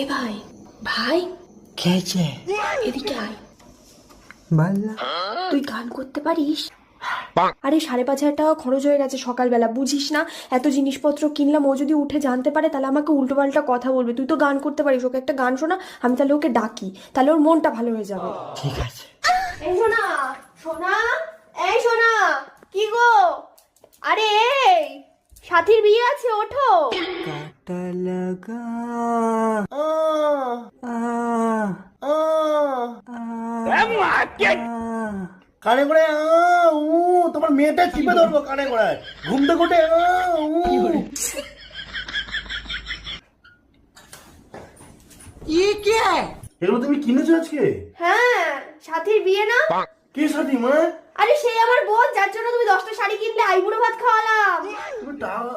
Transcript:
এ ভাই ভাই খেয়েছে এদিকে আয়। বললা তুই গান করতে পারিস? আরে 5,500 টাকা খরচ হয়ে গেছে সকালবেলা, বুঝিস না? এত জিনিসপত্র কিনলাম, ও যদি উঠে জানতে পারে তাহলে আমাকে উল্টো পাল্টা কথা বলবে। তুই তো গান করতে পারিস, ওকে একটা গান শোনা, আমি তাহলে ওকে ডাকি, তাহলে ওর মনটা ভালো হয়ে যাবে। ঠিক আছে। এই সোনা, সোনা, এই সোনা, কি গো? আরে এই সাথীর বিয়ে আছে, ওঠো। কাটা লাগা কানে করে তোমার মেয়েটা চিপে ধরবো কানে করে ঘুম থেকে উঠে এগুলো তুমি কিনেছো আজকে? হ্যাঁ, সাথীর বিয়ে না? কে সাথী মা? আরে সেই আমার বোন, যার জন্য তুমি 10টা শাড়ি কিনলে, আইবুড়ো ভাত খাওয়ালাম। তুমি টাকা